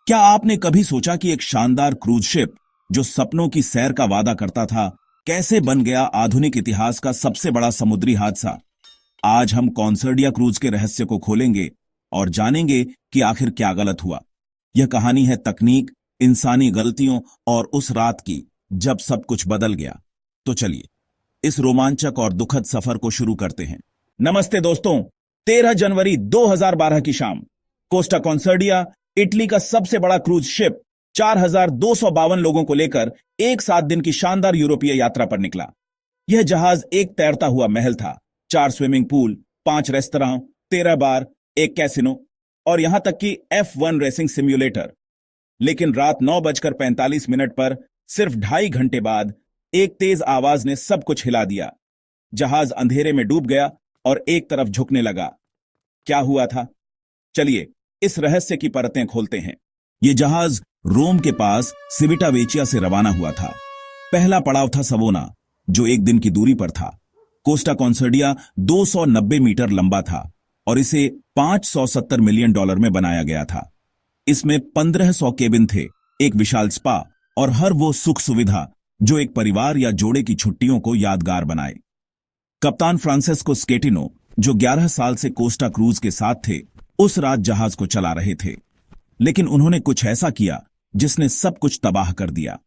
क्या आपने कभी सोचा कि एक शानदार क्रूज शिप जो सपनों की सैर का वादा करता था, कैसे बन गया आधुनिक इतिहास का सबसे बड़ा समुद्री हादसा? आज हम कॉन्सर्डिया क्रूज के रहस्य को खोलेंगे और जानेंगे कि आखिर क्या गलत हुआ। यह कहानी है तकनीक, इंसानी गलतियों और उस रात की जब सब कुछ बदल गया। तो चलिए इस रोमांचक और दुखद सफर को शुरू करते हैं। नमस्ते दोस्तों, 13 जनवरी 2012 की शाम, कोस्टा कॉन्सर्डिया, इटली का सबसे बड़ा क्रूज शिप 4,252 लोगों को लेकर एक 7 दिन की शानदार यूरोपीय यात्रा पर निकला। यह जहाज एक तैरता हुआ महल था। 4 स्विमिंग पूल, 5 रेस्तरां, 13 बार, एक कैसिनो और यहां तक कि F1 रेसिंग सिम्युलेटर। लेकिन रात 9:45 पर, सिर्फ 2.5 घंटे बाद, एक तेज आवाज ने सब कुछ हिला दिया। जहाज अंधेरे में डूब गया और एक तरफ झुकने लगा। क्या हुआ था? चलिए इस रहस्य की परतें खोलते हैं। यह जहाज रोम के पास सिविटावेचिया से रवाना हुआ था। पहला पड़ाव था सवोना, जो 1 दिन की दूरी पर था। कोस्टा कॉन्सर्डिया 290 मीटर लंबा था और इसे $570 मिलियन में बनाया गया था। इसमें 1500 केबिन थे, एक विशाल स्पा और हर वो सुख सुविधा जो एक परिवार या जोड़े की छुट्टियों को यादगार बनाए। कप्तान फ्रांसेस्को स्केटिनो, जो 11 साल से कोस्टा क्रूज के साथ थे, उस रात जहाज को चला रहे थे। लेकिन उन्होंने कुछ ऐसा किया जिसने सब कुछ तबाह कर दिया।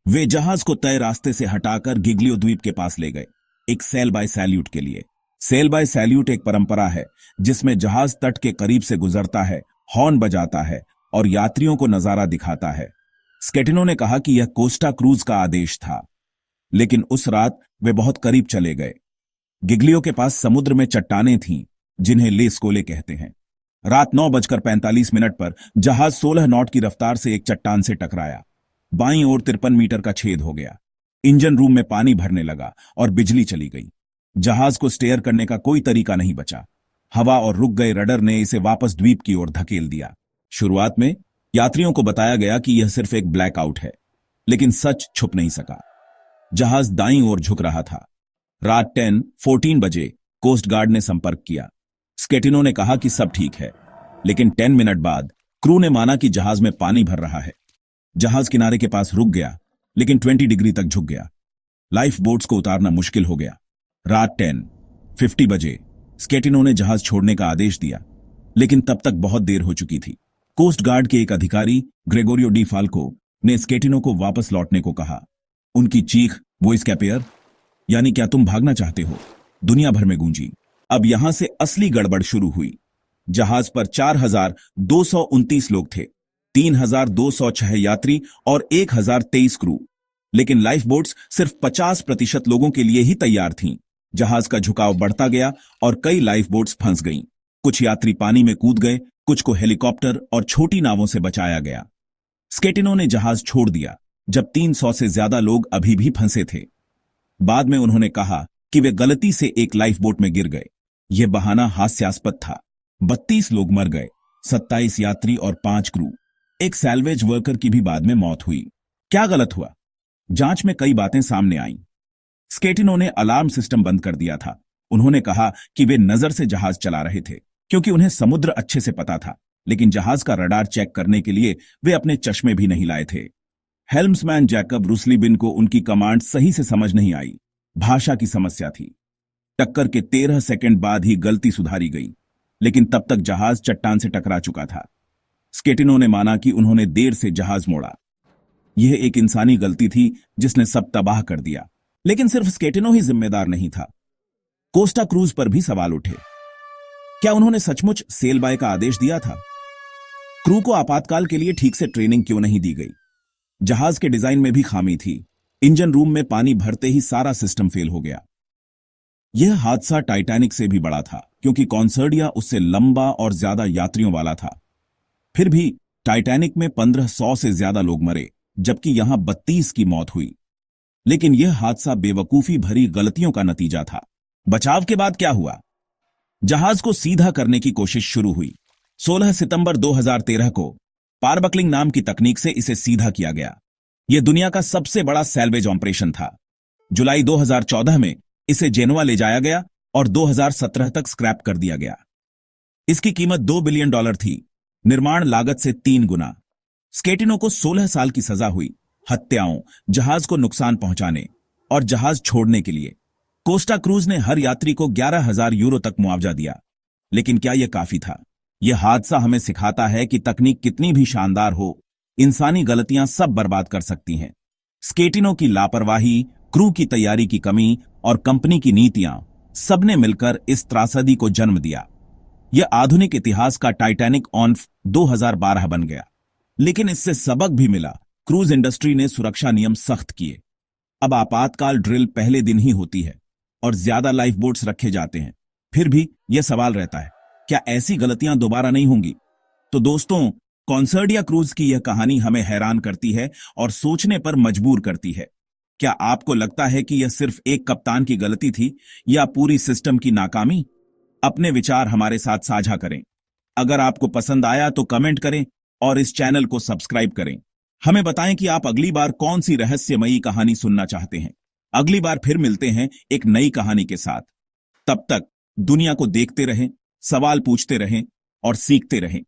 वे जहाज को तय रास्ते से हटाकर गिग्लियो द्वीप के पास ले गए, एक सेल बाय सैल्यूट के लिए। सेल बाय सैल्यूट एक परंपरा है जिसमें जहाज तट के करीब से गुजरता है, हॉर्न बजाता है और यात्रियों को नजारा दिखाता है। स्केटिनो ने कहा कि यह कोस्टा क्रूज का आदेश था, लेकिन उस रात वे बहुत करीब चले गए। गिग्लियो के पास समुद्र में चट्टानें थीं, जिन्हें लेस्कोले कहते हैं। रात 9:45 पर जहाज 16 नॉट की रफ्तार से एक चट्टान से टकराया। बाईं ओर 53 मीटर का छेद हो गया। इंजन रूम में पानी भरने लगा और बिजली चली गई। जहाज को स्टेयर करने का कोई तरीका नहीं बचा। हवा और रुक गए रडर ने इसे वापस द्वीप की ओर धकेल दिया। शुरुआत में यात्रियों को बताया गया कि यह सिर्फ एक ब्लैकआउट है, लेकिन सच छुप नहीं सका। जहाज दाईं ओर झुक रहा था। रात 10:14 बजे कोस्ट गार्ड ने संपर्क किया। स्केटिनो ने कहा कि सब ठीक है, लेकिन 10 मिनट बाद क्रू ने माना कि जहाज में पानी भर रहा है। जहाज किनारे के पास रुक गया, लेकिन 20 डिग्री तक झुक गया। लाइफ बोट्स को उतारना मुश्किल हो गया। रात 10:50 बजे स्केटिनो ने जहाज छोड़ने का आदेश दिया, लेकिन तब तक बहुत देर हो चुकी थी। कोस्ट गार्ड के एक अधिकारी, ग्रेगोरियो डी फाल्को, ने स्केटिनो को वापस लौटने को कहा। उनकी चीख, वो स्कैपेयर, यानी क्या तुम भागना चाहते हो, दुनिया भर में गूंजी। अब यहां से असली गड़बड़ शुरू हुई। जहाज पर 4,229 लोग थे, 3,206 यात्री और 1,023 क्रू। लेकिन लाइफ बोट्स सिर्फ 50% लोगों के लिए ही तैयार थीं। जहाज का झुकाव बढ़ता गया और कई लाइफ बोट्स फंस गईं। कुछ यात्री पानी में कूद गए, कुछ को हेलीकॉप्टर और छोटी नावों से बचाया गया। स्केटिनो ने जहाज छोड़ दिया जब 300 से ज्यादा लोग अभी भी फंसे थे। बाद में उन्होंने कहा कि वे गलती से एक लाइफ बोट में गिर गए। यह बहाना हास्यास्पद था। 32 लोग मर गए, 27 यात्री और 5 क्रू। एक सैल्वेज वर्कर की भी बाद में मौत हुई। क्या गलत हुआ? जांच में कई बातें सामने आईं। स्केटिनो ने अलार्म सिस्टम बंद कर दिया था। उन्होंने कहा कि वे नजर से जहाज चला रहे थे, क्योंकि उन्हें समुद्र अच्छे से पता था। लेकिन जहाज का रडार चेक करने के लिए वे अपने चश्मे भी नहीं लाए थे। हेल्म्समैन जैकब रुस्लीबिन को उनकी कमांड सही से समझ नहीं आई। भाषा की समस्या थी। टक्कर के 13 सेकंड बाद ही गलती सुधारी गई, लेकिन तब तक जहाज चट्टान से टकरा चुका था। स्केटिनो ने माना कि उन्होंने देर से जहाज मोड़ा। यह एक इंसानी गलती थी जिसने सब तबाह कर दिया। लेकिन सिर्फ स्केटिनो ही जिम्मेदार नहीं था। कोस्टा क्रूज पर भी सवाल उठे। क्या उन्होंने सचमुच सेल बाय का आदेश दिया था? क्रू को आपातकाल के लिए ठीक से ट्रेनिंग क्यों नहीं दी गई? जहाज के डिजाइन में भी खामी थी। इंजन रूम में पानी भरते ही सारा सिस्टम फेल हो गया। यह हादसा टाइटैनिक से भी बड़ा था, क्योंकि कॉन्सर्डिया उससे लंबा और ज्यादा यात्रियों वाला था। फिर भी टाइटैनिक में 1500 से ज्यादा लोग मरे, जबकि यहां 32 की मौत हुई। लेकिन यह हादसा बेवकूफी भरी गलतियों का नतीजा था। बचाव के बाद क्या हुआ? जहाज को सीधा करने की कोशिश शुरू हुई। 16 सितंबर 2013 को पारबकलिंग नाम की तकनीक से इसे सीधा किया गया। यह दुनिया का सबसे बड़ा सैल्वेज ऑपरेशन था। जुलाई 2014 में इसे जेनोआ ले जाया गया और 2017 तक स्क्रैप कर दिया गया। इसकी कीमत $2 बिलियन थी, निर्माण लागत से 3 गुना। स्केटिनो को 16 साल की सजा हुई, हत्याओं, जहाज को नुकसान पहुंचाने और जहाज छोड़ने के लिए। कोस्टा क्रूज ने हर यात्री को 11,000 यूरो तक मुआवजा दिया। लेकिन क्या यह काफी था? यह हादसा हमें सिखाता है कि तकनीक कितनी भी शानदार हो, इंसानी गलतियां सब बर्बाद कर सकती हैं। स्केटिनो की लापरवाही, क्रू की तैयारी की कमी और कंपनी की नीतियां सबने मिलकर इस त्रासदी को जन्म दिया। यह आधुनिक इतिहास का टाइटैनिक ऑन 2012 बन गया। लेकिन इससे सबक भी मिला। क्रूज इंडस्ट्री ने सुरक्षा नियम सख्त किए। अब आपातकाल ड्रिल पहले दिन ही होती है और ज्यादा लाइफ बोट्स रखे जाते हैं। फिर भी यह सवाल रहता है, क्या ऐसी गलतियां दोबारा नहीं होंगी? तो दोस्तों, कॉन्सर्डिया क्रूज की यह कहानी हमें हैरान करती है और सोचने पर मजबूर करती है। क्या आपको लगता है कि यह सिर्फ एक कप्तान की गलती थी या पूरी सिस्टम की नाकामी? अपने विचार हमारे साथ साझा करें। अगर आपको पसंद आया तो कमेंट करें और इस चैनल को सब्सक्राइब करें। हमें बताएं कि आप अगली बार कौन सी रहस्यमयी कहानी सुनना चाहते हैं। अगली बार फिर मिलते हैं एक नई कहानी के साथ। तब तक दुनिया को देखते रहें, सवाल पूछते रहें और सीखते रहें।